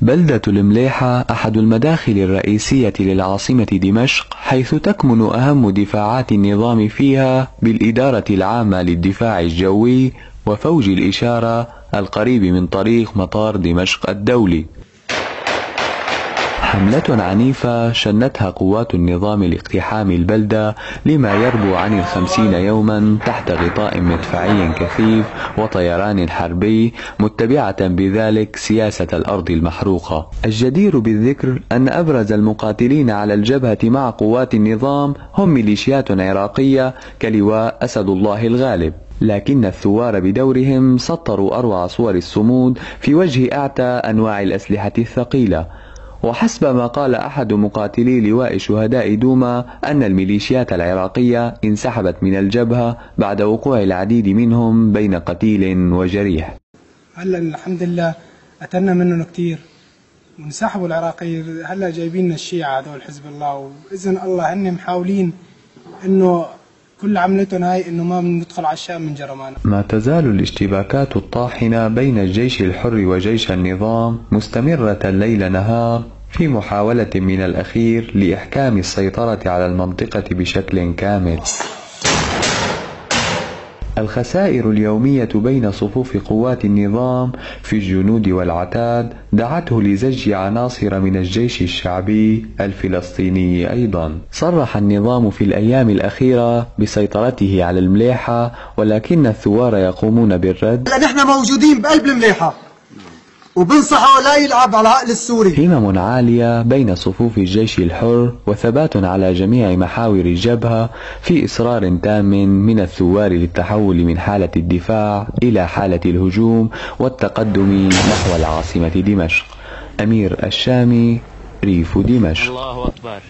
بلدة المليحة أحد المداخل الرئيسية للعاصمة دمشق، حيث تكمن أهم دفاعات النظام فيها بالإدارة العامة للدفاع الجوي وفوج الإشارة القريب من طريق مطار دمشق الدولي. حملة عنيفة شنتها قوات النظام لاقتحام البلدة لما يربو عن 50 يوما تحت غطاء مدفعي كثيف وطيران حربي، متبعة بذلك سياسة الأرض المحروقة. الجدير بالذكر أن أبرز المقاتلين على الجبهة مع قوات النظام هم ميليشيات عراقية كلواء أسد الله الغالب، لكن الثوار بدورهم سطروا أروع صور الصمود في وجه أعتى أنواع الأسلحة الثقيلة. وحسب ما قال أحد مقاتلي لواء شهداء دوما أن الميليشيات العراقية انسحبت من الجبهة بعد وقوع العديد منهم بين قتيل وجريح. هلا الحمد لله قتلنا منهم كتير وانسحبوا العراقيين. هلا جايبين الشيعة هذول حزب الله، وبإذن الله هن محاولين إنه كل عملتهم هاي إنه ما بندخل على الشام من جرمانة. ما تزال الاشتباكات الطاحنة بين الجيش الحر وجيش النظام مستمرة ليل نهار في محاولة من الأخير لإحكام السيطرة على المنطقة بشكل كامل. الخسائر اليومية بين صفوف قوات النظام في الجنود والعتاد دعته لزج عناصر من الجيش الشعبي الفلسطيني أيضا. صرح النظام في الأيام الأخيرة بسيطرته على المليحة، ولكن الثوار يقومون بالرد. نحن موجودين بقلب المليحة وبنصحه لا يلعب على العقل السوري. همم عالية بين صفوف الجيش الحر وثبات على جميع محاور الجبهة في إصرار تام من الثوار للتحول من حالة الدفاع إلى حالة الهجوم والتقدم نحو العاصمة دمشق. أمير الشامي، ريف دمشق. الله أكبر.